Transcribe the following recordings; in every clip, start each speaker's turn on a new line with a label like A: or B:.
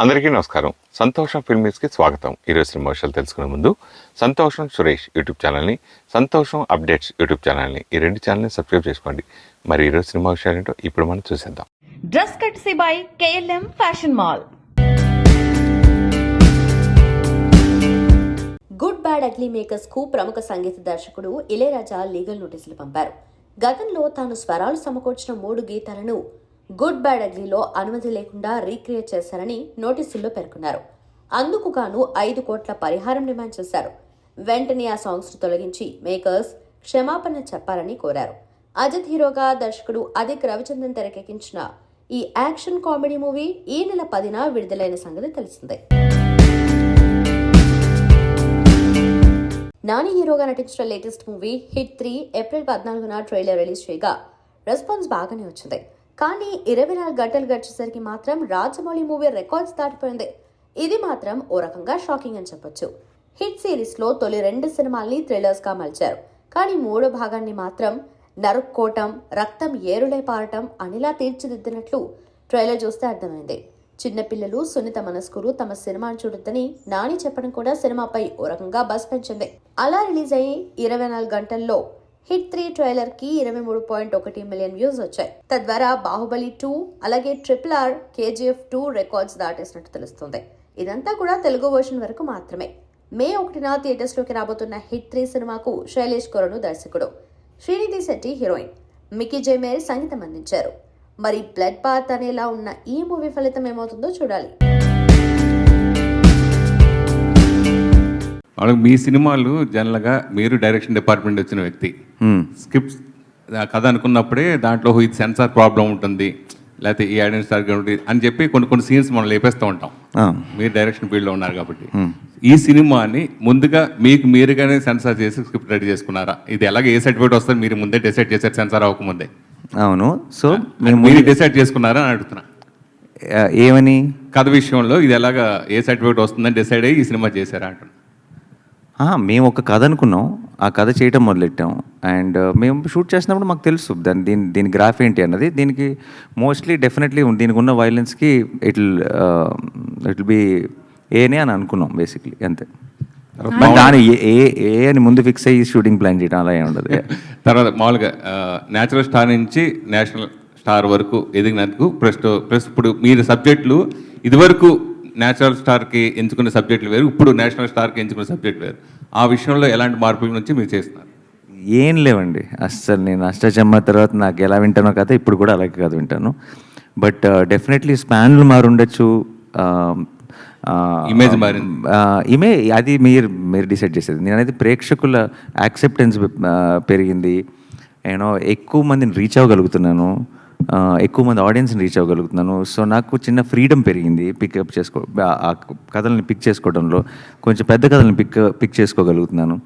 A: అందరికీ నమస్కారం. సంతోషం ఫిల్మ్స్కి స్వాగతం. ఈరోజు సినిమా విషయాలు తెలుసుకునే ముందు సంతోషం సురేష్ యూట్యూబ్ ఛానల్ని, సంతోషం అప్డేట్స్ యూట్యూబ్ ఛానల్ని, ఈ రెండు ఛానల్ని సబ్స్క్రైబ్ చేసుకోండి. మరి ఈరోజు సినిమా విషయాలు ఏంటో ఇప్పుడు మనం చూసేద్దాం.
B: Dress కట్సీ by KLM fashion mall.
C: Good bad ugly makers కు ప్రముఖ సంగీత దర్శకుడు ఇళయరాజా లీగల్ నోటీసులు పంపారు. గతంలో తాను స్వరాలు సమకూర్చిన 3 గీతాలను గుడ్ బ్యాడ్ అగ్లీలో అనుమతి లేకుండా రీక్రియేట్ చేశారని నోటీసుల్లో పేర్కొన్నారు. అందుకు గాను 5 కోట్ల పరిహారం డిమాండ్ చేశారు. వెంటనే ఆ సాంగ్స్ తొలగించి మేకర్స్ క్షమాపణ చెప్పాలని కోరారు. అజిత్ హీరోగా దర్శకుడు అదిక్ రవిచంద్రన్ తెరకెక్కించిన ఈ యాక్షన్ కామెడీ మూవీ ఈ నెల 10న విడుదలైన సంగతి తెలిసిందే. నాని హీరోగా నటించిన లేటెస్ట్ మూవీ హిట్ 3 ఏప్రిల్ 14న ట్రైలర్ రిలీజ్ చేయగా రెస్పాన్స్ బాగానే వచ్చింది. కానీ 24 గంటలు గడిచేసరికి మాత్రం రాజమౌళి మూవీ రికార్డ్స్ దాటిపోయింది. ఇది మాత్రం ఓ రకంగా షాకింగ్ అని చెప్పొచ్చు. హిట్ సిరీస్ లో తొలి 2 సినిమాల్ని థ్రిల్లర్స్ గా మలిచారు. కానీ 3వ భాగాన్ని మాత్రం నరుక్కోవటం, రక్తం ఏరులై పారటం అనిలా తీర్చిదిద్దినట్లు ట్రైలర్ చూస్తే అర్థమైంది. చిన్నపిల్లలు, సున్నిత మనస్కులు తమ సినిమాను చూడొద్దని నాని చెప్పడం కూడా సినిమాపై ఓ రకంగా బజ్ పెంచింది. అలా రిలీజ్ అయ్యి 24 గంటల్లో హిట్ 3 ట్రైలర్ కి 23.1 మిలియన్ వ్యూస్ వచ్చాయి. తద్వారా బాహుబలి 2 అలాగే RRR, KGF 2 రికార్డ్స్ దాటేసినట్టు తెలుస్తుంది. ఇదంతా కూడా తెలుగు వర్షన్ వరకు మాత్రమే. మే 1న థియేటర్స్ లోకి రాబోతున్న హిట్ 3 సినిమాకు శైలేష్ కొరను దర్శకుడు, శ్రీనిధి శెట్టి హీరోయిన్, మికీ జైమేర్ సంగీతం అందించారు. మరి బ్లడ్ బాత్ అనేలా ఉన్న ఈ మూవీ ఫలితం ఏమవుతుందో చూడాలి.
D: మీ సినిమాలు జనరల్గా మీరు డైరెక్షన్ డిపార్ట్మెంట్ వచ్చిన వ్యక్తి, స్క్రిప్ట్స్ కథ అనుకున్నప్పుడే దాంట్లో ఇది సెన్సార్ ప్రాబ్లం ఉంటుంది, లేకపోతే ఈ ఐడెంటిటీ ఉంటుంది అని చెప్పి కొన్ని సీన్స్ మనం లేపేస్తూ ఉంటాం. మీరు డైరెక్షన్ ఫీల్డ్లో ఉన్నారు కాబట్టి ఈ సినిమాని ముందుగా మీరుగానే సెన్సార్ చేసి స్క్రిప్ట్ రెడీ చేసుకున్నారా? ఇది ఎలాగ ఏ సర్టిఫికేట్ వస్తుంది మీరు ముందే డిసైడ్ చేశారు సెన్సార్ అవ్వకముందే?
E: అవును. సో
D: మీరు డిసైడ్ చేసుకున్నారా అని అడుగుతున్నా.
E: ఏమని
D: కథ విషయంలో ఇది ఎలాగా ఏ సర్టిఫికేట్ వస్తుందని డిసైడ్ అయ్యి ఈ సినిమా చేశారా అంటున్నా.
E: మేము ఒక కథ అనుకున్నాం, ఆ కథ చేయటం మొదలెట్టాం. అండ్ మేము షూట్ చేసినప్పుడు మాకు తెలుసు దీని గ్రాఫ్ ఏంటి అన్నది. దీనికి మోస్ట్లీ డెఫినెట్లీ దీనికి ఉన్న వైలెన్స్కి ఇట్ విల్ బి ఏనే అని అనుకున్నాం బేసిక్లీ, అంతే. దాని ఏ అని ముందు ఫిక్స్ అయ్యి షూటింగ్ ప్లాన్ చేయడం అలా ఏమి ఉండదు.
D: తర్వాత మామూలుగా న్యాచురల్ స్టార్ నుంచి నేషనల్ స్టార్ వరకు ఎదిగినందుకు ప్లస్ ఇప్పుడు మీరు సబ్జెక్టులు ఇదివరకు నేచురల్ స్టార్కి ఎంచుకునే సబ్జెక్టులు వేరు, ఇప్పుడు నేషనల్ స్టార్కి ఎంచుకునే సబ్జెక్ట్ వేరు. ఆ విషయంలో ఎలాంటి మార్పుల నుంచి మీరు చేస్తున్నారు?
E: ఏం లేవండి అస్సలు. నేను అష్టచమ్మ తర్వాత నాకు ఎలా వింటానో కథ ఇప్పుడు కూడా అలాగే కథ వింటాను. బట్ డెఫినెట్లీ స్పాన్లు మారుండొచ్చు,
D: ఇమేజ్ మారింది.
E: అది మీరు డిసైడ్ చేసేది. నేనైతే ప్రేక్షకుల యాక్సెప్టెన్స్ పెరిగింది, ఎక్కువ మందిని రీచ్ అవ్వగలుగుతున్నాను, ఎక్కువ మంది ఆడియన్స్ని రీచ్ అవ్వగలుగుతున్నాను. సో నాకు చిన్న ఫ్రీడమ్ పెరిగింది ఆ కథల్ని పిక్ చేసుకోవడంలో. కొంచెం పెద్ద కథల్ని పిక్ చేసుకోగలుగుతున్నాను.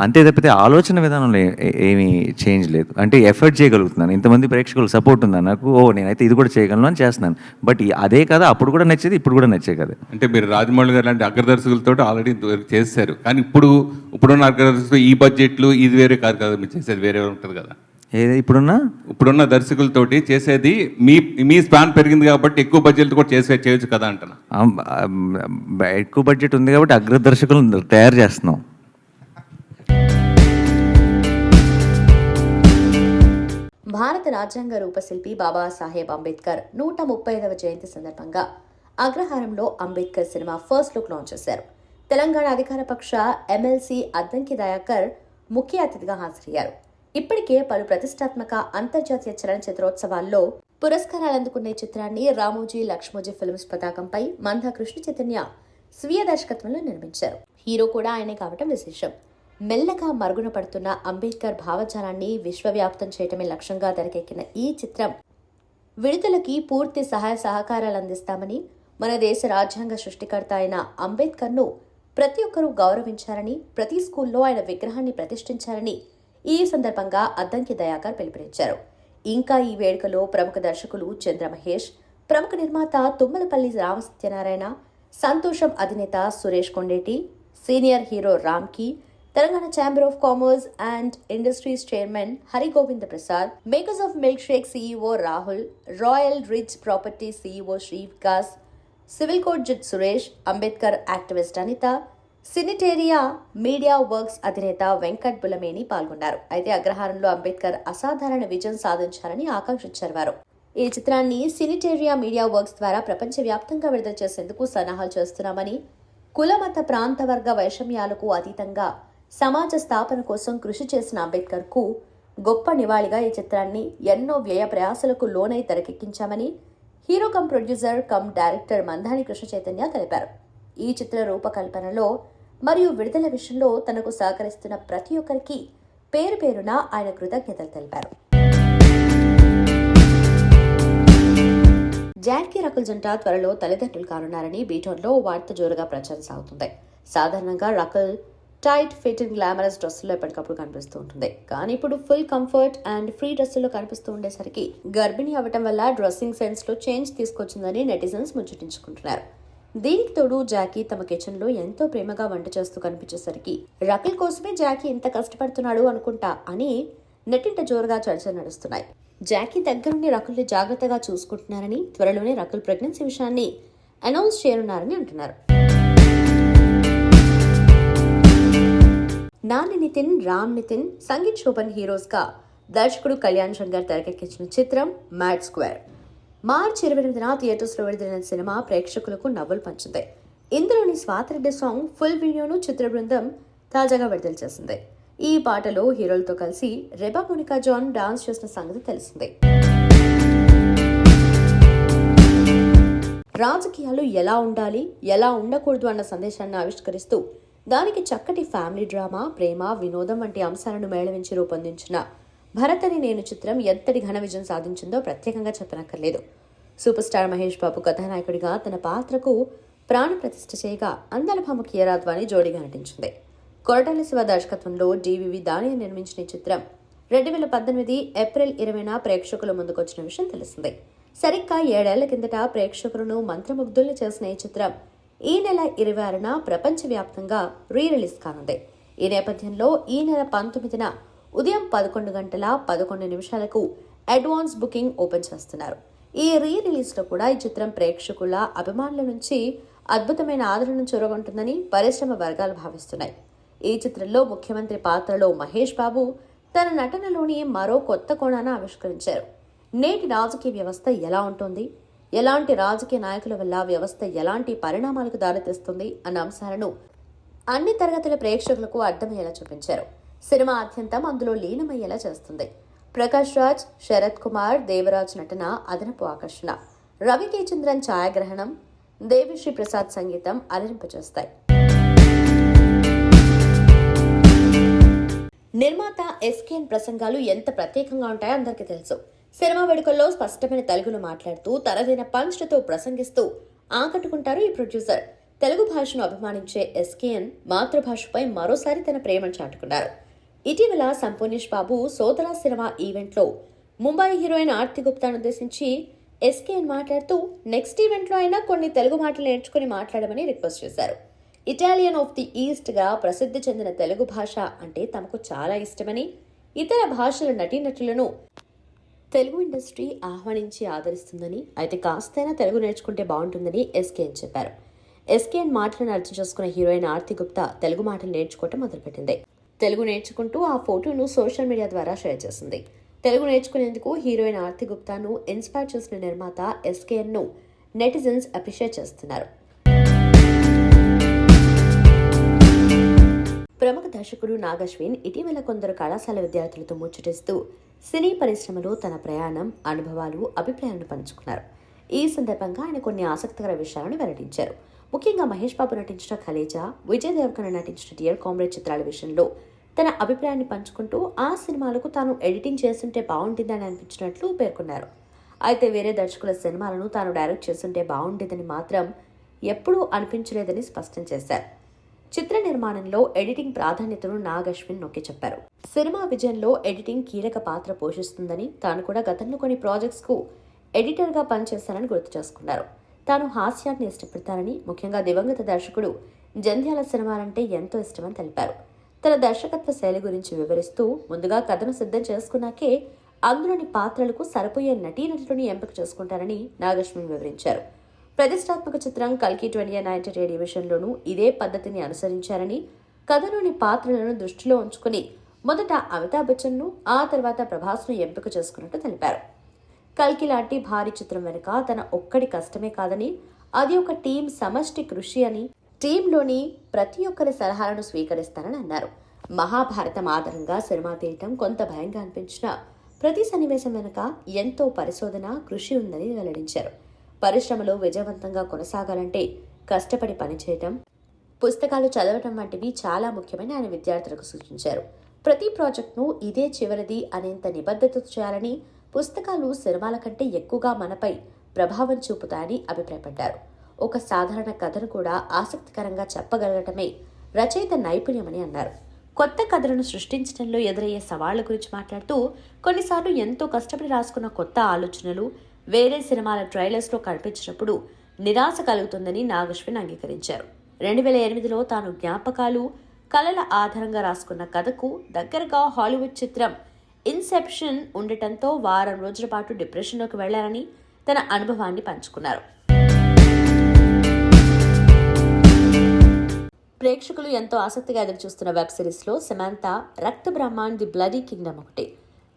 E: అంతే తప్పితే ఆలోచన విధానంలో ఏమీ చేంజ్ లేదు. అంటే ఎఫర్ట్ చేయగలుగుతున్నాను. ఇంతమంది ప్రేక్షకులు సపోర్ట్ ఉందా నాకు, నేనైతే ఇది కూడా చేయగలను అని చేస్తున్నాను. బట్ అదే కదా అప్పుడు కూడా నచ్చేది, ఇప్పుడు కూడా నచ్చే కదా.
D: అంటే మీరు రాజమౌళి గారు లాంటి అగ్రదర్శకులతో ఆల్రెడీ చేశారు, కానీ ఇప్పుడున్న అగ్రదర్శకులు ఈ బడ్జెట్లు ఇది వేరే కాదు కదా, మీరు చేసేది వేరే ఉంటుంది కదా.
E: ఇప్పుడున్న
D: దర్శకులతోటి చేసేది మీ స్పాన్ పెరిగింది కాబట్టి ఎక్కువ బడ్జెట్ కూడా చేయొచ్చు కదా అంటున్నా.
E: ఎక్కువ బడ్జెట్ ఉంది కాబట్టి అగ్రదర్శకులను తయారు చేస్తున్నాం.
C: భారత రాజ్యాంగ రూపశిల్పి బాబాసాహెబ్ అంబేద్కర్ 135వ జయంతి సందర్భంగా అగ్రహారంలో Ambedkar cinema first look launch చేశారు. తెలంగాణ అధికార పక్ష ఎమ్మెల్సీ అద్దంకి దయాకర్ ముఖ్య అతిథిగా హాజరయ్యారు. ఇప్పటికే పలు ప్రతిష్టాత్మక అంతర్జాతీయ చలనచిత్రోత్సవాల్లో పురస్కారాలు అందుకున్న చిత్రాన్ని రామోజీ లక్ష్మోజీ ఫిల్మ్స్ పతాకంపై మందా కృష్ణ చైతన్య స్వీయ దర్శకత్వంలో నిర్మించారు. హీరో కూడా ఆయనే కావటం విశేషం. మెల్లగా మరుగున పడుతున్న అంబేద్కర్ భావజాలాన్ని విశ్వవ్యాప్తం చేయటమే లక్ష్యంగా తెరకెక్కిన ఈ చిత్రం విడుదలకి పూర్తి సహాయ సహకారాలు అందిస్తామని, మన దేశ రాజ్యాంగ సృష్టికర్త అయిన అంబేద్కర్ను ప్రతి ఒక్కరూ గౌరవించారని, ప్రతి స్కూల్లో ఆయన విగ్రహాన్ని ప్రతిష్ఠించారని ఈ సందర్భంగా అద్దంకి దయాకర్ పిలుపునిచ్చారు. ఇంకా ఈ వేడుకలో ప్రముఖ దర్శకులు చంద్ర మహేష్, ప్రముఖ నిర్మాత తుమ్మలపల్లి రామసత్యనారాయణ, సంతోషం అధినేత సురేష్ కొండేటి, సీనియర్ హీరో రామ్కి, Telangana chamber of commerce and industries chairman Harigovinda Prasad, makers of milkshake CEO Rahul, royal rich property CEO Shri Vikas, civil code judge Suresh, Ambedkar activist Anitha, సినిటేరియా మీడియా వర్క్స్ అధినేత వెంకట్ బులమేని పాల్గొన్నారు. అయితే అగ్రహారంలో అంబేద్కర్ అసాధారణ విజయం సాధించారని ఆకాంక్షించారు వారు. ఈ చిత్రాన్ని సినిటేరియా మీడియా వర్క్స్ ద్వారా ప్రపంచవ్యాప్తంగా విడుదల చేసేందుకు సన్నాహాలు చేస్తున్నామని, కులమత ప్రాంత వర్గ వైషమ్యాలకు అతీతంగా సమాజ స్థాపన కోసం కృషి చేసిన అంబేద్కర్కు గొప్ప నివాళిగా ఈ చిత్రాన్ని ఎన్నో వ్యయ ప్రయాసలకు లోనై తెరకెక్కించామని hero cum producer cum director Mandani Krishna Chaitanya తెలిపారు. ఈ చిత్ర రూపకల్పనలో మరియు విడుదల విషయంలో తనకు సహకరిస్తున్న ప్రతి ఒక్కరికి పేరు పేరున ఆయన కృతజ్ఞతలు తెలిపారు. జానకి రకుల్ జంట త్వరలో తల్లిదండ్రులు కానున్నారని బీటోన్లో వార్త జోరుగా ప్రచారం సాగుతుంది. సాధారణంగా Rakul tight fit and glamorous డ్రెస్సుల్లో ఎప్పటికప్పుడు కనిపిస్తూ ఉంటుంది. కానీ ఇప్పుడు ఫుల్ కంఫర్ట్ అండ్ ఫ్రీ డ్రెస్సుల్లో కనిపిస్తూ ఉండేసరికి గర్భిణీ అవ్వటం వల్ల డ్రెస్సింగ్ సెన్స్ లో చేంజ్ తీసుకొచ్చిందని నెటిజన్స్ ముచ్చటించుకుంటున్నారు. దీనికి తోడు జాకీ తమ కిచెన్ లో ఎంతో ప్రేమగా వంట చేస్తూ కనిపించేసరికి రకుల్ కోసమే జాకీ ఇంత కష్టపడుతున్నాడు అనుకుంటా అని నెట్టింట జోరుగా చర్చలు నడుస్తున్నాయి. జాకీ దగ్గరుండి రకుల్ని జాగ్రత్తగా చూసుకుంటున్నారని, త్వరలోనే రకుల్ ప్రెగ్నెన్సీ విషయాన్ని అనౌన్స్ చేయనున్నారని అంటున్నారు. నాని నితిన్, రామ్ నితిన్, సంగీత్ శోభన్ హీరోస్ గా దర్శకుడు కళ్యాణ్ శంకర్ తెరకెక్కించిన చిత్రం మ్యాడ్ స్క్వేర్ మార్చి 28న థియేటర్స్ లో విడుదలైన సినిమా ప్రేక్షకులకు నవ్వులు పంచింది. ఇందులోని స్వాతిరెడ్డి సాంగ్ ఫుల్ వీడియోను చిత్ర బృందం తాజాగా విడుదల చేసింది. ఈ పాటలో హీరోలతో కలిసి రెబా మోనికా జాన్ డాన్స్ చేసిన సంగతి తెలిసిందే. రాజకీయాలు ఎలా ఉండాలి, ఎలా ఉండకూడదు అన్న సందేశాన్ని ఆవిష్కరిస్తూ దానికి చక్కటి ఫ్యామిలీ డ్రామా, ప్రేమ, వినోదం వంటి అంశాలను మేళవించి రూపొందించిన భరత్ అని నేను చిత్రం ఎంతటి ఘన విజయం సాధించిందో ప్రత్యేకంగా చెప్పనక్కర్లేదు. సూపర్ స్టార్ మహేష్ బాబు కథానాయకుడిగా తన పాత్రకు ప్రాణ ప్రతిష్ఠ చేయగా అందాల భామ కియారా అద్వానీ జోడీగా నటించింది. కొరటాల శివ దర్శకత్వంలో డివివి దాని నిర్మించిన ఈ చిత్రం 2018 ఏప్రిల్ 20న ప్రేక్షకుల ముందుకొచ్చిన విషయం తెలిసిందే. సరిగ్గా 7 ఏళ్ల కిందట ప్రేక్షకులను మంత్రముగ్ధుల్ని చేసిన ఈ చిత్రం ఈ నెల 26న ప్రపంచవ్యాప్తంగా రీ రిలీజ్ కానుంది. ఈ నేపథ్యంలో ఈ నెల 19న ఉదయం 11:11 అడ్వాన్స్ బుకింగ్ ఓపెన్ చేస్తున్నారు. ఈ రీ రిలీజ్ లో కూడా ఈ చిత్రం ప్రేక్షకుల అభిమానుల నుంచి అద్భుతమైన ఆదరణను చూరగొంటుందని పరిశ్రమ వర్గాలు భావిస్తున్నాయి. ఈ చిత్రంలో ముఖ్యమంత్రి పాత్రలో మహేష్ బాబు తన నటనలోని మరో కొత్త కోణాన్ని ఆవిష్కరించారు. నేటి రాజకీయ వ్యవస్థ ఎలా ఉంటుంది, ఎలాంటి రాజకీయ నాయకుల వల్ల వ్యవస్థ ఎలాంటి పరిణామాలకు దారితీస్తుంది అన్న అంశాలను అన్ని తరగతుల ప్రేక్షకులకు అర్థమయ్యేలా చూపించారు. సినిమా అత్యంతం అందులో లీనమయ్యేలా చేస్తుంది. ప్రకాష్ రాజ్, శరత్ కుమార్, దేవరాజ్ నటన అదనపు ఆకర్షణ. రవి కే చంద్రన్ ఛాయాగ్రహణం, దేవిశ్రీ ప్రసాద్ సంగీతం అలరింపచేస్తాయి. నిర్మాత ఎస్కేఎన్ ప్రసంగాలు ఎంత ప్రత్యేకంగా ఉంటాయో అందరికీ తెలుసు. సినిమా వేడుకల్లో స్పష్టమైన తెలుగులో మాట్లాడుతూ తనదైన పంచ్లతో ప్రసంగిస్తూ ఆకట్టుకుంటారు ఈ ప్రొడ్యూసర్. తెలుగు భాషను అభిమానించే ఎస్కేఎన్ మాతృభాషపై మరోసారి తన ప్రేమను చాటుకున్నారు. ఇటీవల సంపూర్ణేష్ బాబు సోదరా సినిమా ఈవెంట్లో ముంబై హీరోయిన్ ఆర్తి గుప్తాను ఉద్దేశించి ఎస్కేఎన్ మాట్లాడుతూ నెక్స్ట్ ఈవెంట్లో అయినా కొన్ని తెలుగు మాటలు నేర్చుకుని మాట్లాడమని రిక్వెస్ట్ చేశారు. ఇటాలియన్ ఆఫ్ ది ఈస్ట్ గా ప్రసిద్ధి చెందిన తెలుగు భాష అంటే తమకు చాలా ఇష్టమని, ఇతర భాషల నటీనటులను తెలుగు ఇండస్ట్రీ ఆహ్వానించి ఆదరిస్తుందని, అయితే కాస్తైనా తెలుగు నేర్చుకుంటే బాగుంటుందని ఎస్కేఎన్ చెప్పారు. ఎస్కేఎన్ మాటలను అర్థం చేసుకున్న హీరోయిన్ ఆర్తి గుప్తా తెలుగు మాటలు నేర్చుకోవటం మొదలుపెట్టింది. తెలుగు నేర్చుకుంటూ ఆ ఫోటోను సోషల్ మీడియా ద్వారా షేర్ చేసింది. తెలుగు నేర్చుకునేందుకు హీరోయిన్ ఆర్తి గుప్తాను ఇన్స్పైర్ చేసిన నిర్మాత ఎస్కేఎన్ ను నెటిజన్స్ అప్రిషియేట్ చేస్తున్నారు. ప్రముఖ దర్శకుడు నాగశ్విన్ ఇటీవల కొందరు కళాశాల విద్యార్థులతో ముచ్చటిస్తూ సినీ పరిశ్రమలో తన ప్రయాణం, అనుభవాలు, అభిప్రాయాలను పంచుకున్నారు. ఈ సందర్భంగా ఆయన కొన్ని ఆసక్తికర విషయాలను వెల్లడించారు. ముఖ్యంగా మహేష్ బాబు నటించిన ఖలేజా, విజయ్ దేవరకొండ నటించిన డియర్ కామ్రేడ్ చిత్రాల విషయంలో తన అభిప్రాయాన్ని పంచుకుంటూ ఆ సినిమాలకు తాను ఎడిటింగ్ చేస్తుంటే బాగుంటుందని అనిపించినట్లు పేర్కొన్నారు. అయితే వేరే దర్శకుల సినిమాలను తాను డైరెక్ట్ చేస్తుంటే బాగుండేదని మాత్రం ఎప్పుడూ అనిపించలేదని స్పష్టం చేశారు. చిత్ర నిర్మాణంలో ఎడిటింగ్ ప్రాధాన్యతను నాగ్ అశ్విన్ నొక్కి చెప్పారు. సినిమా విజయంలో ఎడిటింగ్ కీలక పాత్ర పోషిస్తుందని, తాను కూడా గతంలో కొన్ని ప్రాజెక్ట్స్ కు ఎడిటర్ గా పనిచేశానని గుర్తు చేసుకున్నారు. తాను హాస్యాన్ని ఇష్టపడతానని, ముఖ్యంగా దివంగత దర్శకుడు జంధ్యాల సినిమాలంటే ఎంతో ఇష్టమని తెలిపారు. తన దర్శకత్వ శైలి గురించి వివరిస్తూ ముందుగా కథను సిద్ధం చేసుకున్నాకే అందులోని పాత్రలకు సరిపోయే నటీనటులని ఎంపిక చేసుకుంటారని నాగశ్విన్ వివరించారు. ప్రతిష్టాత్మక చిత్రం కల్కి 2090 రేడియో విషయంలోనూ ఇదే పద్ధతిని అనుసరించారని, కథలోని పాత్రలను దృష్టిలో ఉంచుకుని మొదట అమితాబ్ బచ్చన్ను, ఆ తర్వాత ప్రభాస్ను ఎంపిక చేసుకున్నట్టు తెలిపారు. కల్కి లాంటి భారీ చిత్రం వెనుక తన ఒక్కడి కష్టమే కాదని, అది ఒక టీం సమష్టి కృషి అని, టీంలోని ప్రతి ఒక్కరి సలహాలను స్వీకరిస్తానని అన్నారు. మహాభారతం ఆధారంగా సినిమా తీయటం కొంత భయంగా అనిపించినా ప్రతి సన్నివేశం వెనుక ఎంతో పరిశోధన, కృషి ఉందని వెల్లడించారు. పరిశ్రమలో విజయవంతంగా కొనసాగాలంటే కష్టపడి పనిచేయటం, పుస్తకాలు చదవటం వంటివి చాలా ముఖ్యమని ఆయన విద్యార్థులకు సూచించారు. ప్రతి ప్రాజెక్టును ఇదే చివరిది అనేంత నిబద్ధతతో చేయాలని, పుస్తకాలు సినిమాల కంటే ఎక్కువగా మనపై ప్రభావం చూపుతాయని అభిప్రాయపడ్డారు. ఒక సాధారణ కథను కూడా ఆసక్తికరంగా చెప్పగలగటమే రచయిత నైపుణ్యమని అన్నారు. కొత్త కథలను సృష్టించడంలో ఎదురయ్యే సవాళ్ల గురించి మాట్లాడుతూ, కొన్నిసార్లు ఎంతో కష్టపడి రాసుకున్న కొత్త ఆలోచనలు వేరే సినిమాల ట్రైలర్స్లో కనిపించినప్పుడు నిరాశ కలుగుతుందని నాగశ్విన్ అంగీకరించారు. 2008లో తాను జ్ఞాపకాలు, కళల ఆధారంగా రాసుకున్న కథకు దగ్గరగా హాలీవుడ్ చిత్రం ఇన్సెప్షన్ ఉండటంతో వారం రోజుల పాటు డిప్రెషన్లోకి వెళ్లారని తన అనుభవాన్ని పంచుకున్నారు. ప్రేక్షకులు ఎంతో ఆసక్తిగా ఎదురుచూస్తున్న వెబ్ సిరీస్లో సమంత రక్త బ్రహ్మాండ్ ది బ్లడీ కింగ్డమ్ ఒకటి.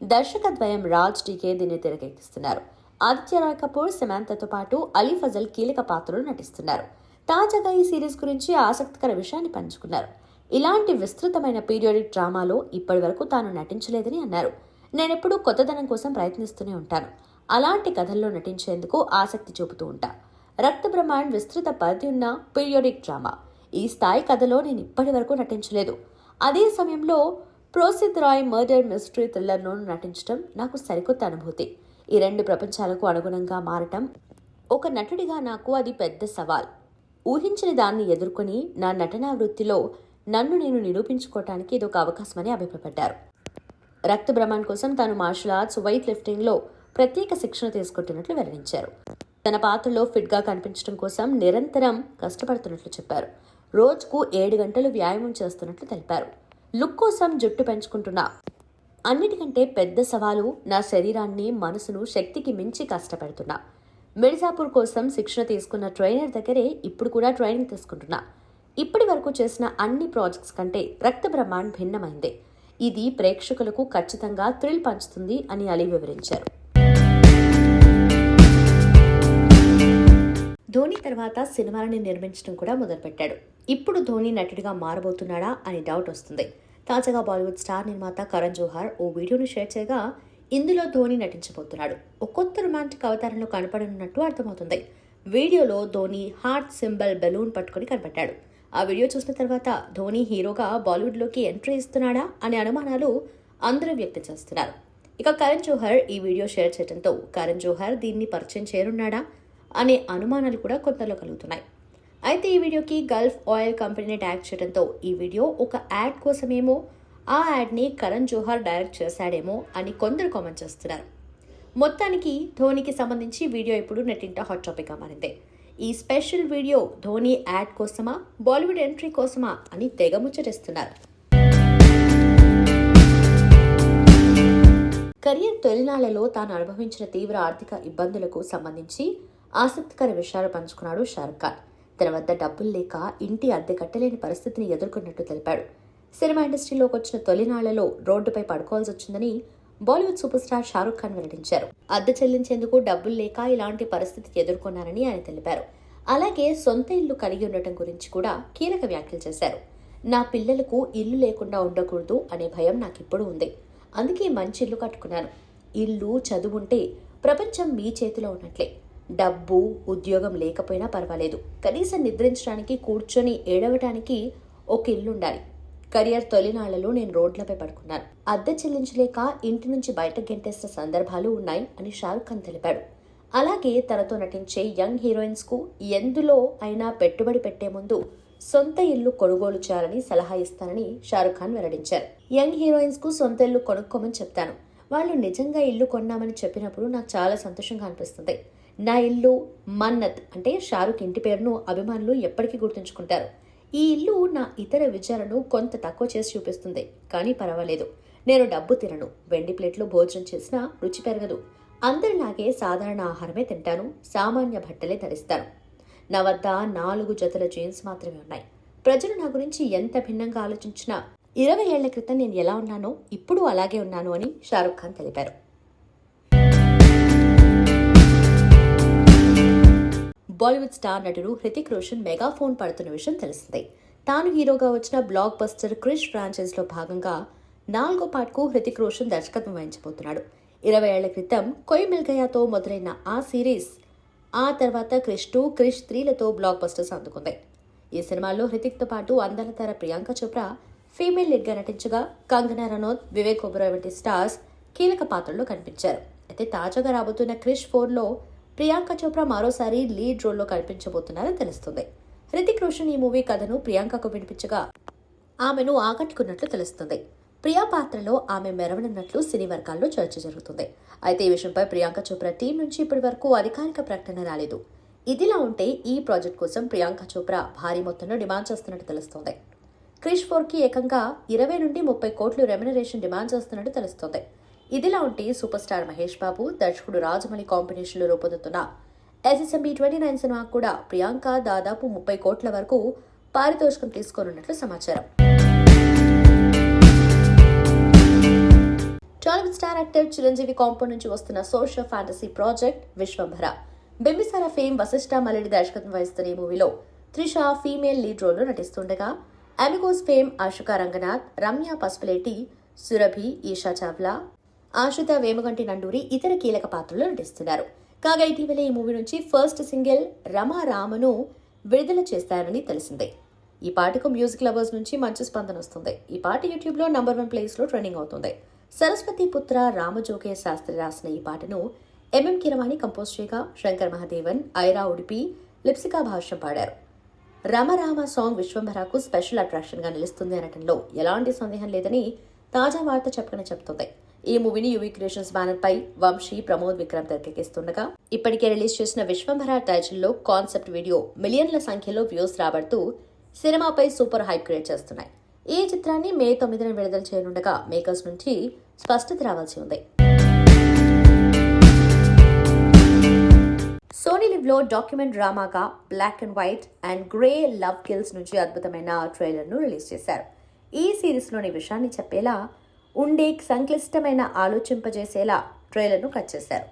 C: దర్శకద్వయం రాజ్ డీకే దీన్ని తెరకెక్కిస్తున్నారు. ఆదిత్య రాయ్ కపూర్, సమంతతో పాటు అలీ ఫజల్ కీలక పాత్రలు నటిస్తున్నారు. తాజాగా ఈ సిరీస్ గురించి ఆసక్తికర విషయాన్ని పంచుకున్నారు. ఇలాంటి విస్తృతమైన పీరియాడిక్ డ్రామాలో ఇప్పటి వరకు తాను నటించలేదని అన్నారు. నేనెప్పుడూ కొత్తదనం కోసం ప్రయత్నిస్తూనే ఉంటాను. అలాంటి కథల్లో నటించేందుకు ఆసక్తి చూపుతూ ఉంటా. రక్త బ్రహ్మాండ్ విస్తృత పరిధి ఉన్న పీరియాడిక్ డ్రామా. ఈ స్థాయి కథలో నేను ఇప్పటి వరకు నటించలేదు. అదే సమయంలో ప్రోసిత్ రాయ్ మర్డర్ మిస్టరీ థ్రిల్లర్లోనూ నటించడం నాకు సరికొత్త అనుభూతి. ఈ రెండు ప్రపంచాలకు అనుగుణంగా మారటం ఒక నటుడిగా నాకు అది పెద్ద సవాల్. ఊహించని దాన్ని ఎదుర్కొని నా నటనా వృత్తిలో నన్ను నేను నిరూపించుకోవటానికి ఇదొక అవకాశమని అభిప్రాయపడ్డారు. రక్త బ్రహ్మాండ్ కోసం తాను మార్షల్ ఆర్ట్స్, వెయిట్ లిఫ్టింగ్లో ప్రత్యేక శిక్షణ తీసుకుంటున్నట్లు వెల్లడించారు. తన పాత్రలో ఫిట్గా కనిపించడం కోసం నిరంతరం కష్టపడుతున్నట్లు చెప్పారు. రోజుకు 7 గంటలు వ్యాయామం చేస్తున్నట్లు తెలిపారు. లుక్ కోసం జుట్టు పెంచుకుంటున్నా. అన్నిటికంటే పెద్ద సవాలు నా శరీరాన్ని, మనసును శక్తికి మించి కష్టపెడుతున్నా. మిర్జాపూర్ కోసం శిక్షణ తీసుకున్న ట్రైనర్ దగ్గరే ఇప్పుడు కూడా ట్రైనింగ్ తీసుకుంటున్నా. ఇప్పటి వరకు చేసిన అన్ని ప్రాజెక్ట్స్ కంటే రక్త బ్రహ్మాండ్ భిన్నమైందే. ఇది ప్రేక్షకులకు ఖచ్చితంగా థ్రిల్ పంచుతుంది అని అలీ వివరించారు. ధోని తర్వాత సినిమాలని నిర్మించడం కూడా మొదలుపెట్టాడు. ఇప్పుడు ధోని నటుడిగా మారబోతున్నాడా అని డౌట్ వస్తుంది. తాజాగా బాలీవుడ్ స్టార్ నిర్మాత కరణ్ జోహార్ ఓ వీడియోను షేర్ చేయగా ఇందులో ధోని నటించబోతున్నాడు. ఓ కొత్త రొమాంటిక్ అవతారంలో కనపడనున్నట్టు అర్థమవుతుంది. వీడియోలో ధోని హార్ట్ సింబల్ బెలూన్ పట్టుకుని కనపడ్డాడు. ఆ వీడియో చూసిన తర్వాత ధోని హీరోగా బాలీవుడ్లోకి ఎంట్రీ ఇస్తున్నాడా అనే అనుమానాలు అందరూ వ్యక్తం చేస్తున్నారు. ఇక కరణ్ జోహార్ ఈ వీడియో షేర్ చేయడంతో కరణ్ జోహార్ దీన్ని పరిచయం చేరున్నాడా అనే అనుమానాలు కూడా కొంతలో కలుగుతున్నాయి. అయితే ఈ వీడియోకి గల్ఫ్ ఆయిల్ కంపెనీని ట్యాగ్ చేయడంతో ఈ వీడియో ఒక యాడ్ కోసమేమో, ఆ యాడ్ని కరణ్ జోహార్ డైరెక్ట్ చేశాడేమో అని కొందరు కామెంట్ చేస్తున్నారు. మొత్తానికి ధోనికి సంబంధించి వీడియో ఇప్పుడు నెట్టింట హాట్ టాపిక్గా మారింది. ఈ స్పెషల్ వీడియో ధోని యాడ్ కోసమా, బాలీవుడ్ ఎంట్రీ కోసమా అని తెగ ముచ్చటిస్తున్నారు. కెరియర్ తొలినాళ్లలో తాను అనుభవించిన తీవ్ర ఆర్థిక ఇబ్బందులకు సంబంధించి ఆసక్తికర విషయాలు పంచుకున్నాడు షారుఖ్ ఖాన్. తన వద్ద డబ్బులు లేక ఇంటి అద్దె కట్టలేని పరిస్థితిని ఎదుర్కొన్నట్టు తెలిపాడు. సినిమా ఇండస్ట్రీలోకి వచ్చిన తొలినాళ్లలో రోడ్డుపై పడుకోవాల్సి వచ్చిందని బాలీవుడ్ సూపర్ స్టార్ షారుఖ్ ఖాన్ వెల్లడించారు. అద్దె చెల్లించేందుకు డబ్బులు లేక ఇలాంటి పరిస్థితికి ఎదుర్కొన్నారని ఆయన తెలిపారు. అలాగే సొంత ఇల్లు కలిగి ఉండటం గురించి కూడా కీలక వ్యాఖ్యలు చేశారు. నా పిల్లలకు ఇల్లు లేకుండా ఉండకూడదు అనే భయం నాకిప్పుడు ఉంది. అందుకే మంచి ఇల్లు కట్టుకున్నాను. ఇల్లు, చదువుంటే ప్రపంచం మీ చేతిలో ఉన్నట్లే. డబ్బు, ఉద్యోగం లేకపోయినా పర్వాలేదు, కనీసం నిద్రించడానికి, కూర్చొని ఏడవటానికి ఒక ఇల్లుండాలి. కెరియర్ తొలినాళ్లలో నేను రోడ్లపై పడుకున్నాను. అద్దె చెల్లించలేక ఇంటి నుంచి బయటకు గెంటేసిన సందర్భాలు ఉన్నాయి అని షారుఖ్ ఖాన్ తెలిపాడు. అలాగే తనతో నటించే యంగ్ హీరోయిన్స్ కు ఎందులో అయినా పెట్టుబడి పెట్టే ముందు సొంత ఇల్లు కొనుగోలు చేయాలని సలహా ఇస్తానని షారుఖ్ ఖాన్ వెల్లడించారు. యంగ్ హీరోయిన్స్ కు సొంత ఇల్లు కొనుక్కోమని చెప్తాను. వాళ్ళు నిజంగా ఇల్లు కొన్నామని చెప్పినప్పుడు నాకు చాలా సంతోషంగా అనిపిస్తుంది. నా ఇల్లు మన్నత్ అంటే షారుఖ్ ఇంటి పేరును అభిమానులు ఎప్పటికీ గుర్తుంచుకుంటారు. ఈ ఇల్లు నా ఇతర విజయాలను కొంత తక్కువ చేసి చూపిస్తుంది, కానీ పర్వాలేదు. నేను డబ్బు తినను, వెండి ప్లేట్లో భోజనం చేసినా రుచి పెరగదు. అందరిలాగే సాధారణ ఆహారమే తింటాను, సామాన్య బట్టలే ధరిస్తాను. నా వద్ద 4 జతల జీన్స్ మాత్రమే ఉన్నాయి. ప్రజలు నా గురించి ఎంత భిన్నంగా ఆలోచించినా 20 ఏళ్ల క్రితం నేను ఎలా ఉన్నానో ఇప్పుడు అలాగే ఉన్నాను అని షారుఖ్ ఖాన్ తెలిపారు. బాలీవుడ్ స్టార్ నటుడు హృతిక్ రోషన్ మెగాఫోన్ పడుతున్న విషయం తెలిసిందే. తాను హీరోగా వచ్చిన బ్లాక్ బస్టర్ క్రిష్ ఫ్రాంచైజ్లో భాగంగా 4వ పార్ట్కు హృతిక్ రోషన్ దర్శకత్వం వహించబోతున్నాడు. 20 ఏళ్ల క్రితం కోయ్ మిల్ గయాతో మొదలైన ఆ సిరీస్ ఆ తర్వాత క్రిష్ 2, క్రిష్ 3లతో బ్లాక్ బస్టర్స్ అందుకుంది. ఈ సినిమాల్లో హృతిక్తో పాటు అందాల తార ప్రియాంక చోప్రా ఫీమేల్ లీడ్గా నటించగా కంగనా రనౌత్, వివేక్ ఒబెరాయ్ వంటి స్టార్స్ కీలక పాత్రల్లో కనిపించారు. అయితే తాజాగా రాబోతున్న క్రిష్ 4లో ప్రియాంక చోప్రా మరోసారి లీడ్ రోల్లో కనిపించబోతున్నారని తెలుస్తుంది. హృతిక్ రోషన్ ఈ మూవీ కథను ప్రియాంకకు వినిపించగా ఆమెను ఆకట్టుకున్నట్లు తెలుస్తుంది. ప్రియా పాత్రలో ఆమె మెరవనున్నట్లు సినీ వర్గాల్లో చర్చ జరుగుతుంది. అయితే ఈ విషయంపై ప్రియాంక చోప్రా టీం నుంచి ఇప్పటి వరకు అధికారిక ప్రకటన రాలేదు. ఇదిలా ఉంటే ఈ ప్రాజెక్ట్ కోసం ప్రియాంక చోప్రా భారీ మొత్తంలో డిమాండ్ చేస్తున్నట్టు తెలుస్తోంది. క్రిష్ 4కి ఏకంగా 20 నుండి 30 కోట్లు రెమ్యునరేషన్ డిమాండ్ చేస్తున్నట్టు తెలుస్తోంది. ఇదిలా ఉంటే సూపర్ స్టార్ మహేష్ బాబు, దర్శకుడు రాజమౌళి కాంబినేషన్లో రూపొందుతున్న SSMB 29 సినిమా కూడా ప్రియాంక దాదాపు 30 కోట్ల వరకు పారితోషికం తీసుకోనున్నట్లు సమాచారం. Tollywood star actor Chiranjeevi compound నుంచి వస్తున్న social fantasy project Vishwambhara. Bimbisara fame Vassishta Mallidi దర్శకత్వం వహిస్తున్న ఈ మూవీలో త్రిష ఫీమేల్ లీడ్ రోల్లో నటిస్తుండగా అమిగోస్ ఫేమ్ ఆశుకా రంగనాథ్, రమ్య పసుపులేటి, సురభి, ఈషా చావ్లా, ఆశ్రిత వేమగంటి నండూరి ఇతర కీలక పాత్రల్లో నటిస్తున్నారు. కాగా ఇటీవల ఈ మూవీ నుంచి ఫస్ట్ సింగిల్ రమా రామను విడుదల చేస్తారని తెలిసిందే. ఈ పాటకు మ్యూజిక్ లవర్స్ నుంచి మంచి స్పందన వస్తుంది. ఈ పాట యూట్యూబ్లో నంబర్ 1 ప్లేస్లో ట్రెండింగ్ అవుతుంది. సరస్వతి పుత్ర రామజోగే శాస్త్రి రాసిన ఈ పాటను MM కిరవాణి కంపోజ్ చేయగా శంకర్ మహాదేవన్, ఐరా ఉడిపి, లిప్సికా భాష్యం పాడారు. రమరామ సాంగ్ విశ్వంభరకు స్పెషల్ అట్రాక్షన్గా నిలుస్తుంది అనటంలో ఎలాంటి సందేహం లేదని తాజా వార్త చెప్తుంది. ఈ మూవీని యువి క్రియేషన్స్ బ్యానర్ పై వంశీ, ప్రమోద్ విక్రమ్ తెరకెక్కిస్తుండగా ఇప్పటికే రిలీజ్ చేసిన విశ్వంభర టైటిల్లో కాన్సెప్ట్ వీడియో మిలియన్ల సంఖ్యలో వ్యూస్ రాబడుతూ సినిమాపై సూపర్ హైప్ క్రియేట్ చేస్తున్నాయి. ఈ చిత్రాన్ని మే 9న విడుదల చేయనుండగా మేకర్స్ నుంచి స్పష్టత రావాల్సి ఉంది. సోనీ లివ్లో డాక్యుమెంట్ డ్రామాగా black and white and grey love kills నుంచి అద్భుతమైన ట్రైలర్ను రిలీజ్ చేశారు. ఈ సిరీస్లోని విషయాన్ని చెప్పేలా ఉండే సంక్లిష్టమైన ఆలోచింపజేసేలా ట్రైలర్ను కట్ చేశారు.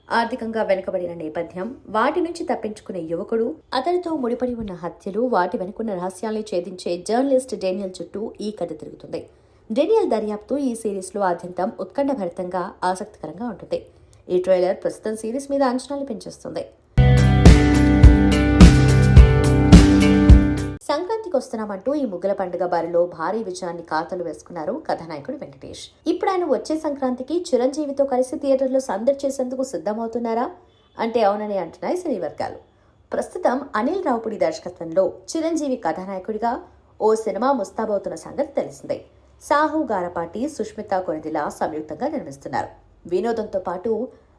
C: ఆర్థికంగా వెనుకబడిన నేపథ్యం, వాటి నుంచి తప్పించుకునే యువకుడు, అతనితో ముడిపడి ఉన్న హత్యలు, వాటి వెనుకున్న రహస్యాల్ని ఛేదించే జర్నలిస్ట్ డేనియల్ చుట్టూ ఈ కథ తిరుగుతుంది. డేనియల్ దర్యాప్తు ఈ సిరీస్లో ఆద్యంతం ఉత్కంఠభరితంగా ఆసక్తికరంగా ఉంటుంది. ఈ ట్రైలర్ ప్రస్తుతం సిరీస్ మీద అంచనాలు పెంచేస్తుంది. సంక్రాంతికి వస్తున్నామంటూ ఈ ముగ్గుల పండుగ బారిలో భారీ విజయాన్ని ఖాతాలు వేసుకున్నారు కథానాయకుడు వెంకటేష్. ఇప్పుడు ఆయన వచ్చే సంక్రాంతికి చిరంజీవితో కలిసి థియేటర్లో సందడి చేసేందుకు సిద్ధమవుతున్నారా అంటే అవునని అంటున్నాయి సినీ వర్గాలు. ప్రస్తుతం అనిల్ రావుపూడి దర్శకత్వంలో చిరంజీవి కథానాయకుడిగా ఓ సినిమా ముస్తాబవుతున్న సంగతి తెలిసిందే. సాహు గారపాటి, సుష్మిత కొనిదిలా సంయుక్తంగా నిర్మిస్తున్నారు. వినోదంతో పాటు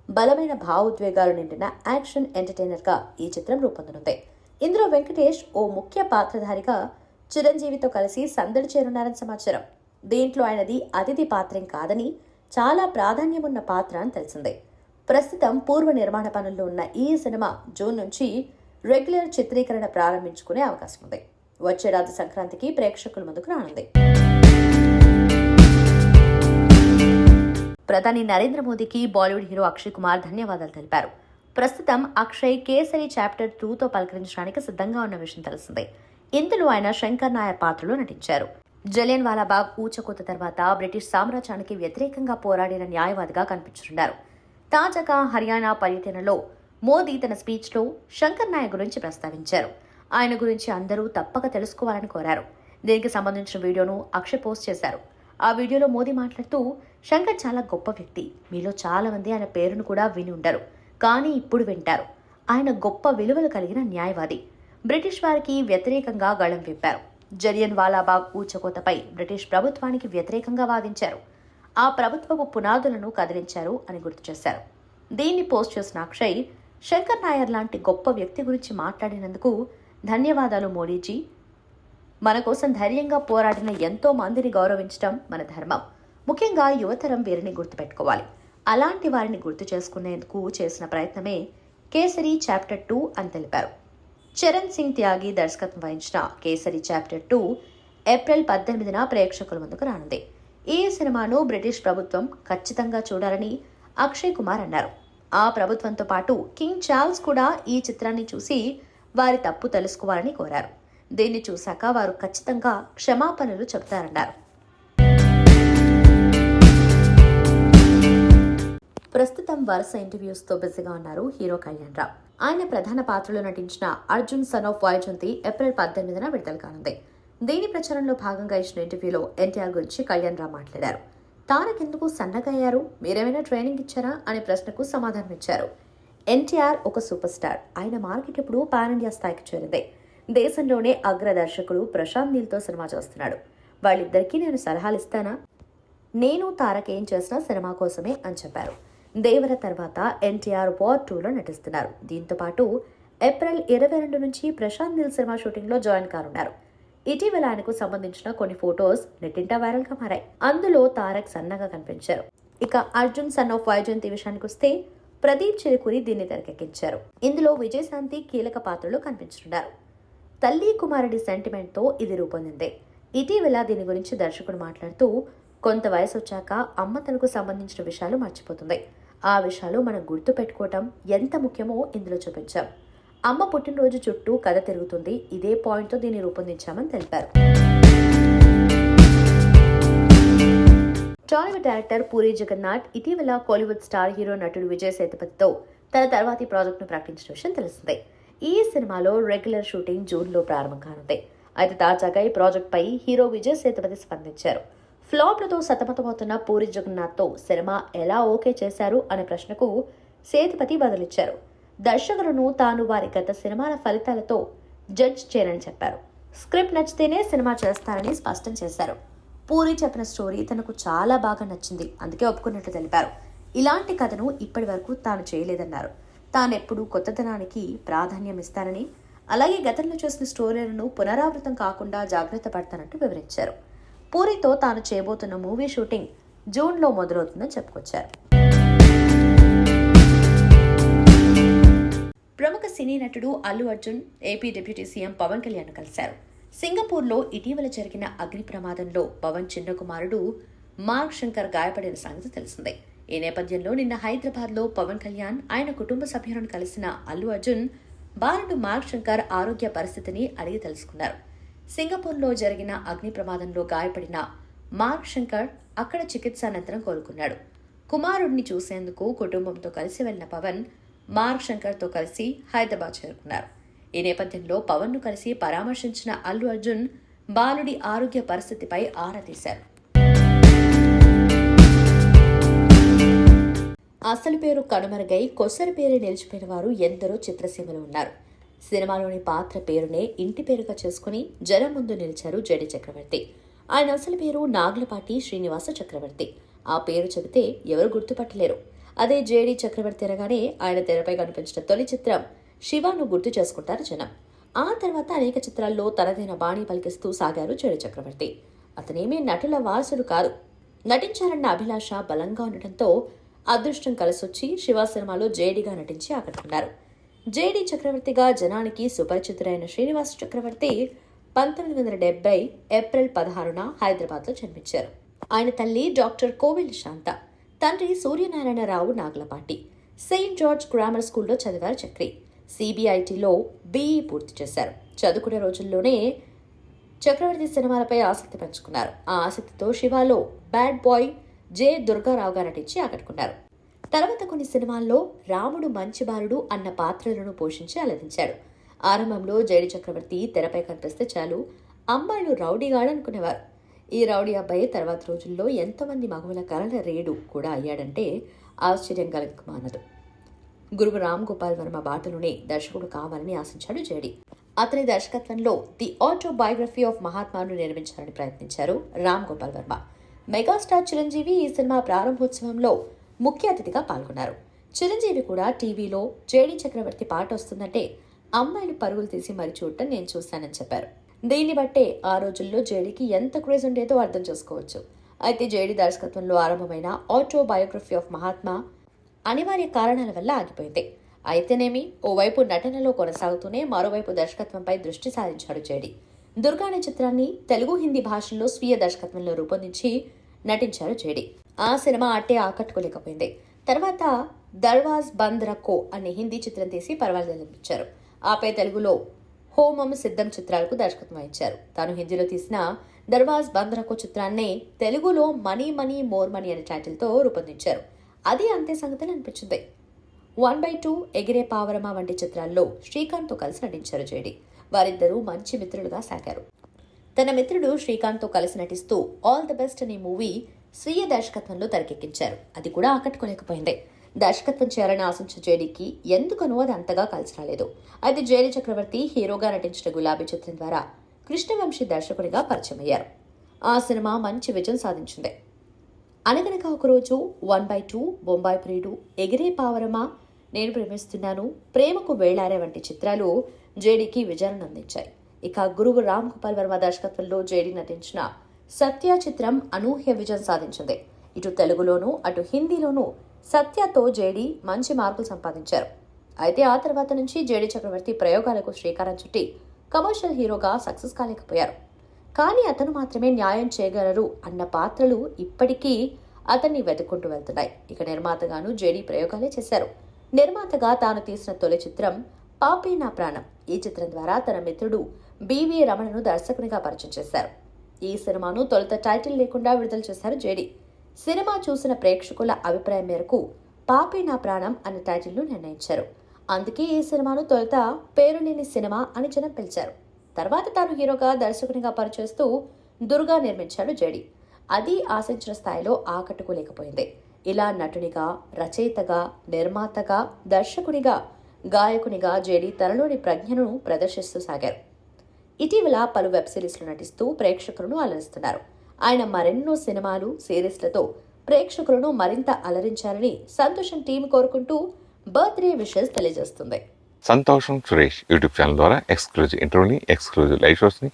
C: బలమైన భావోద్వేగాలు నిండిన యాక్షన్ ఎంటర్టైనర్గా ఈ చిత్రం రూపొందనుంది. ఇందులో వెంకటేష్ ఓ ముఖ్య పాత్రధారిగా చిరంజీవితో కలిసి సందడి చేరున్నారని సమాచారం. దీంట్లో ఆయనది అతిథి పాత్రేం కాదని చాలా ప్రాధాన్యమున్న పాత్ర అని తెలిసిందే. ప్రస్తుతం పూర్వ నిర్మాణ పనుల్లో ఉన్న ఈ సినిమా జూన్ నుంచి రెగ్యులర్ చిత్రీకరణ ప్రారంభించుకునే అవకాశం ఉంది. వచ్చేరాత్రి సంక్రాంతికి ప్రేక్షకుల ముందుకు రానుంది. ప్రధాని నరేంద్ర మోదీకి బాలీవుడ్ హీరో అక్షయ్ కుమార్ ధన్యవాదాలు తెలిపారు. ప్రస్తుతం అక్షయ్ కేసరి చాప్టర్ 2తో పలకరించడానికి సిద్ధంగా ఉన్న విషయం తెలిసిందే. ఇందులో ఆయన శంకర్ నాయర్ పాత్రలో నటించారు. జలియన్ వాలాబాగ్ ఊచకోత తర్వాత బ్రిటిష్ సామ్రాజ్యానికి వ్యతిరేకంగా పోరాడిన న్యాయవాదిగా కనిపించనున్నారు. తాజాగా హర్యానా పర్యటనలో మోదీ తన స్పీచ్లో శంకర్ నాయర్ గురించి ప్రస్తావించారు. ఆయన గురించి అందరూ తప్పక తెలుసుకోవాలని కోరారు. దీనికి సంబంధించిన వీడియోను అక్షయ్ పోస్ట్ చేశారు. ఆ వీడియోలో మోదీ మాట్లాడుతూ, శంకర్ చాలా గొప్ప వ్యక్తి, మీలో చాలా మంది ఆయన పేరును కూడా విని ఉండరు, కానీ ఇప్పుడు వింటారు. ఆయన గొప్ప విలువలు కలిగిన న్యాయవాది. బ్రిటిష్ వారికి వ్యతిరేకంగా గళం విప్పారు. జలియన్ వాలాబాగ్ ఊచకోతపై బ్రిటిష్ ప్రభుత్వానికి వ్యతిరేకంగా వాదించారు. ఆ ప్రభుత్వపు పునాదులను కదిలించారు అని గుర్తు చేశారు. దీన్ని పోస్ట్ చేసిన అక్షయ్, శంకర్ నాయర్ లాంటి గొప్ప వ్యక్తి గురించి మాట్లాడినందుకు ధన్యవాదాలు మోడీజీ. మన కోసం ధైర్యంగా పోరాడిన ఎంతో మందిని గౌరవించడం మన ధర్మం. ముఖ్యంగా యువతరం వీరిని గుర్తుపెట్టుకోవాలి. అలాంటి వారిని గుర్తు చేసుకునేందుకు చేసిన ప్రయత్నమే కేసరి చాప్టర్ 2 అని తెలిపారు. చరణ్ సింగ్ త్యాగి దర్శకత్వం వహించిన కేసరి చాప్టర్ 2 ఏప్రిల్ 18న ప్రేక్షకుల ముందుకు రానుంది. ఈ సినిమాను బ్రిటిష్ ప్రభుత్వం ఖచ్చితంగా చూడాలని అక్షయ్ కుమార్ అన్నారు. ఆ ప్రభుత్వంతో పాటు కింగ్ చార్ల్స్ కూడా ఈ చిత్రాన్ని చూసి వారి తప్పు తెలుసుకోవాలని కోరారు. దీన్ని చూశాక వారు ఖచ్చితంగా క్షమాపణలు చెబుతారన్నారు. ప్రస్తుతం వరుస ఇంటర్వ్యూస్తో బిజీగా ఉన్నారు హీరో కళ్యాణ్ రామ్. ఆయన ప్రధాన పాత్రలో నటించిన Arjun son of Vyjayanthi April 18న విడుదల కానుంది. దీని ప్రచారంలో భాగంగా ఇచ్చిన ఇంటర్వ్యూలో ఎన్టీఆర్ గురించి కళ్యాణ్ రామ్ మాట్లాడారు. తారకెందుకు సన్నగా అయ్యారు, మీరేమైనా ట్రైనింగ్ ఇచ్చారా అనే ప్రశ్నకు సమాధానం ఇచ్చారు. ఎన్టీఆర్ ఒక సూపర్ స్టార్. ఆయన మార్కెట్ ఇప్పుడు పాన్ ఇండియా స్థాయికి చేరింది. దేశంలోనే అగ్ర దర్శకుడు ప్రశాంత్ నీల్తో సినిమా చేస్తున్నాడు. వాళ్ళిద్దరికీ నేను సలహాలు ఇస్తానా? నేను తారక్ ఏం చేసినా సినిమా కోసమే అని చెప్పారు. దేవర తర్వాత ఎన్టీఆర్ వార్ 2లో నటిస్తున్నారు. దీంతో పాటు ఏప్రిల్ 22 నుంచి ప్రశాంత్ నీల్ సినిమా షూటింగ్లో జాయిన్ కానున్నారు. ఇటీవల ఆయనకు సంబంధించిన కొన్ని ఫొటోస్ నెట్టింటా వైరల్ గా మారాయి. అందులో తారక్ సన్నగా కనిపించారు. ఇక అర్జున్ సన్ ఆఫ్ వైజయంతి విషయానికి వస్తే ప్రదీప్ చిరుకూరి దీన్ని తెరకెక్కించారు. ఇందులో విజయశాంతి కీలక పాత్రలో కనిపించనున్నారు. తల్లి కుమారుడి సెంటిమెంట్ తో ఇది రూపొందింది. ఇటీవల దీని గురించి దర్శకుడు మాట్లాడుతూ, కొంత వయసు వచ్చాక అమ్మ తనకు సంబంధించిన విషయాలు మర్చిపోతుంది. ఆ విషయాలు మనం గుర్తు పెట్టుకోవటం ఎంత ముఖ్యమో ఇందులో చూపించాం. అమ్మ పుట్టినరోజు చుట్టూ కథ తిరుగుతుంది. ఇదే పాయింట్తో దీన్ని రూపొందించామని తెలిపారు. టాలీవుడ్ డైరెక్టర్ పూరి జగన్నాథ్ ఇటీవల కోలీవుడ్ స్టార్ హీరో నటుడు విజయ్ సేతుపతితో తన తర్వాతి ప్రాజెక్టును ప్రకటించిన విషయం తెలిసిందే. ఈ సినిమాలో రెగ్యులర్ షూటింగ్ జూన్లో ప్రారంభం కానుంది. అయితే తాజాగా ఈ ప్రాజెక్ట్పై హీరో విజయ్ సేతుపతి స్పందించారు. ఫ్లాప్లతో సతమతమవుతున్న పూరి జగన్నాథ్తో సినిమా ఎలా ఓకే చేశారు అనే ప్రశ్నకు సేతుపతి బదులిచ్చారు. దర్శకులను తాను వారి గత సినిమాల ఫలితాలతో జడ్జ్ చేయనని చెప్పారు. స్క్రిప్ట్ నచ్చితేనే సినిమా చేస్తారని స్పష్టం చేశారు. పూరి చెప్పిన స్టోరీ తనకు చాలా బాగా నచ్చింది, అందుకే ఒప్పుకున్నట్లు తెలిపారు. ఇలాంటి కథను ఇప్పటి వరకు తాను చేయలేదన్నారు. తానెప్పుడూ కొత్తదనానికి ప్రాధాన్యం ఇస్తానని, అలాగే గతంలో చేసిన స్టోరీలను పునరావృతం కాకుండా జాగ్రత్త పడతానంటూ వివరించారు. పూరితో తాను చేయబోతున్న మూవీ షూటింగ్ జూన్లో మొదలవుతుందని చెప్పుకొచ్చారు. ప్రముఖ సినీ నటుడు Allu Arjun AP deputy CM Pawan Kalyan కలిశారు. సింగపూర్లో ఇటీవల జరిగిన అగ్ని ప్రమాదంలో పవన్ చిన్న కుమారుడు మార్క్ శంకర్ గాయపడిన సంగతి తెలిసిందే. ఈ నేపథ్యంలో నిన్న హైదరాబాద్లో పవన్ కళ్యాణ్ ఆయన కుటుంబ సభ్యులను కలిసిన అల్లు అర్జున్ బాలుడు మార్క్ శంకర్ ఆరోగ్య పరిస్థితిని అడిగి తెలుసుకున్నారు. సింగపూర్లో జరిగిన అగ్ని ప్రమాదంలో గాయపడిన మార్క్ శంకర్ అక్కడ చికిత్స అనంతరం కోలుకున్నాడు. కుమారుడిని చూసేందుకు కుటుంబంతో కలిసి వెళ్లిన పవన్ మార్క్ శంకర్తో కలిసి హైదరాబాద్ చేరుకున్నారు. ఈ నేపథ్యంలో పవన్ను కలిసి పరామర్శించిన అల్లు అర్జున్ బాలుడి ఆరోగ్య పరిస్థితిపై ఆరా తీశారు. అసలు పేరు కనుమరుగై కొసరి పేరు నిలిచిపోయిన వారు ఎందరో చిత్రసీమలో ఉన్నారు. సినిమాలోని పాత్ర పేరునే ఇంటి పేరుగా చేసుకుని జనం ముందు నిలిచారు జేడీ చక్రవర్తి. ఆయన అసలు పేరు నాగులపాటి శ్రీనివాస చక్రవర్తి. ఆ పేరు చెబితే ఎవరు గుర్తుపట్టలేరు. అదే జేడీ చక్రవర్తి అనగానే ఆయన తెరపై కనిపించిన తొలి చిత్రం శివాను గుర్తు చేసుకుంటారు జనం. ఆ తర్వాత అనేక చిత్రాల్లో తనదైన బాణీ పలికిస్తూ సాగారు జేడీ చక్రవర్తి. అతనేమీ నటుల వారసుడు కాదు. నటించాలన్న అభిలాష బలంగా ఉండటంతో అదృష్టం కలిసొచ్చి శివ సినిమాలో జేడీగా నటించి ఆకట్టుకున్నారు. జేడీ చక్రవర్తిగా జనానికి సుపరిచితుడైన శ్రీనివాస చక్రవర్తి 1970 ఏప్రిల్ 16న హైదరాబాద్లో జన్మించారు. ఆయన తల్లి డాక్టర్ కోవెల్ శాంత, తండ్రి Suryanarayana Rao Nagulapati. Saint George grammar స్కూల్లో చదివారు చక్రి. సిబిఐటిలో బీఈ పూర్తి చేశారు. చదువుకునే రోజుల్లోనే చక్రవర్తి సినిమాలపై ఆసక్తి పెంచుకున్నారు. ఆ ఆసక్తితో శివాలో బ్యాడ్ బాయ్ జె దుర్గారావుగా నటించి ఆకట్టుకున్నారు. తర్వాత కొన్ని సినిమాల్లో రాముడు మంచి బాలుడు అన్న పాత్రలను పోషించి అలరించాడు. ఆరంభంలో జేడీ చక్రవర్తి తెరపై కనిపిస్తే చాలు అమ్మాయిలు రౌడీగాడు అనుకునేవారు. ఈ రౌడీ అబ్బాయి తర్వాత రోజుల్లో ఎంతమంది మగవుల కలల రేడు కూడా అయ్యాడంటే ఆశ్చర్యం కలగక మానదు. గురువు రామ్ గోపాల్ వర్మ బాటలోనే దర్శకుడు కావాలని ఆశించాడు జేడీ. అతని దర్శకత్వంలో ది ఆటోబయోగ్రఫీ ఆఫ్ మహాత్మాను నిర్మించాలని ప్రయత్నించారు రామ్ గోపాల్ వర్మ. మెగాస్టార్ చిరంజీవి ఈ సినిమా ప్రారంభోత్సవంలో ముఖ్య అతిథిగా పాల్గొన్నారు. చిరంజీవి కూడా టీవీలో జేడీ చక్రవర్తి పాట వస్తుందంటే అమ్మాయిలు పరుగులు తీసి మరి చూడటం నేను చూశానని చెప్పారు. దీన్ని బట్టే ఆ రోజుల్లో జేడీకి ఎంత క్రేజ్ ఉండేదో అర్థం చేసుకోవచ్చు. అయితే జేడీ దర్శకత్వంలో ఆరంభమైన ఆటోబయోగ్రఫీ ఆఫ్ మహాత్మా అనివార్య కారణాల వల్ల ఆగిపోయింది. అయితేనేమి ఓవైపు నటనలో కొనసాగుతూనే మరోవైపు దర్శకత్వంపై దృష్టి సారించాడు జేడి. దుర్గా అనే చిత్రాన్ని తెలుగు, హిందీ భాషల్లో స్వీయ దర్శకత్వంలో రూపొందించి నటించారు జేడి. ఆ సినిమా అట్టే ఆకట్టుకోలేకపోయింది. తర్వాత దర్వాజ్ బంద్ రఖో అనే హిందీ చిత్రం తీసి పర్వాలేదనిపించారు. ఆపై తెలుగులో హోమం సిద్ధం చిత్రాలకు దర్శకత్వం వహించారు. తాను హిందీలో తీసిన దర్వాజ్ బంద్ రఖో చిత్రాన్నే తెలుగులో మనీ మనీ మోర్ మనీ అనే టైటిల్తో రూపొందించారు. అది అంతే సంగతి అనిపించింది. 1/2, ఎగిరే పావరమా వంటి చిత్రాల్లో శ్రీకాంత్తో కలిసి నటించారు జేడి. వారిద్దరూ మంచి మిత్రులుగా సాగారు. తన మిత్రుడు శ్రీకాంత్తో కలిసి నటిస్తూ ఆల్ ది బెస్ట్ అనే మూవీ స్వీయ దర్శకత్వంలో తెరకెక్కించారు. అది కూడా ఆకట్టుకోలేకపోయింది. దర్శకత్వం చేయాలని ఆశించిన జేడీకి ఎందుకనో అది అంతగా కలిసి రాలేదు. అయితే జేడీ చక్రవర్తి హీరోగా నటించిన గులాబీ చిత్రం ద్వారా కృష్ణవంశీ దర్శకుడిగా పరిచయం అయ్యారు. ఆ సినిమా మంచి విజయం సాధించింది. అనగనగా ఒకరోజు, 1/2, బొంబాయి ప్రియుడు, ఎగిరే పావరమా, నేను ప్రేమిస్తున్నాను, ప్రేమకు వేళారే వంటి చిత్రాలు జేడీకి విజయాన్ని అందించాయి. ఇక గురువు రామ్ గోపాల్ వర్మ దర్శకత్వంలో జేడీ నటించిన సత్య చిత్రం అనూహ్య విజయం సాధించింది. ఇటు తెలుగులోనూ అటు హిందీలోనూ సత్యతో జేడీ మంచి మార్కులు సంపాదించారు. అయితే ఆ తర్వాత నుంచి జేడీ చక్రవర్తి ప్రయోగాలకు శ్రీకారం చుట్టి కమర్షియల్ హీరోగా సక్సెస్ కాలేకపోయారు. కానీ అతను మాత్రమే న్యాయం చేయగలరు అన్న పాత్రలు ఇప్పటికీ అతన్ని వెతుక్కుంటూ వెళ్తున్నాయి. ఇక నిర్మాతగాను జేడీ ప్రయోగాలే చేశారు. నిర్మాతగా తాను తీసిన తొలి చిత్రం పాపే నా ప్రాణం. ఈ చిత్రం ద్వారా తన మిత్రుడు బివి రమణను దర్శకునిగా పరిచయం చేశారు. ఈ సినిమాను తొలుత టైటిల్ లేకుండా విడుదల చేశారు జేడీ. సినిమా చూసిన ప్రేక్షకుల అభిప్రాయం మేరకు పాపే నా ప్రాణం అనే టైటిల్ను నిర్ణయించారు. అందుకే ఈ సినిమాను తొలుత పేరు లేని సినిమా అని జనం పిలిచారు. తర్వాత తాను హీరోగా దర్శకునిగా పనిచేస్తూ దుర్గా నిర్మించాడు జేడీ. అది ఆశించిన స్థాయిలో ఆకట్టుకోలేకపోయింది. ఇలా నటునిగా, రచయితగా, నిర్మాతగా, దర్శకునిగా, గాయకునిగా జేడీ తనలోని ప్రజ్ఞను ప్రదర్శిస్తూ సాగారు. ఇటీవల పలు వెబ్ సిరీస్లు నటిస్తూ ప్రేక్షకులను అలరిస్తున్నారు. ఆయన మరెన్నో సినిమాలు, సిరీస్లతో ప్రేక్షకులను మరింత అలరించాలని సంతోషం టీం కోరుకుంటూ బర్త్డే విషెస్ తెలియజేస్తుంది.
A: సంతోషం సురేష్ యూట్యూబ్ ఛానల్ ద్వారా ఎక్స్క్లూజివ్ ఇంటర్వ్యూని, ఎక్స్క్లూజివ్ లైవ్ షోస్ని,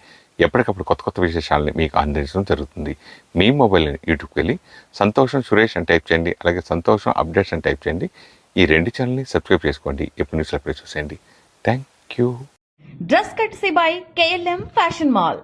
A: ఎప్పటికప్పుడు కొత్త కొత్త విశేషాలని మీకు అందించడం జరుగుతుంది. మీ మొబైల్ని యూట్యూబ్కి వెళ్ళి సంతోషం సురేష్ అని టైప్ చేయండి. అలాగే సంతోషం అప్డేట్స్ అని టైప్ చేయండి. ఈ రెండు ఛానల్ని సబ్స్క్రైబ్ చేసుకోండి. ఎప్పుడు న్యూస్లో చూసేయండి. Thank you.
B: Dress కట్సీ by KLM fashion mall.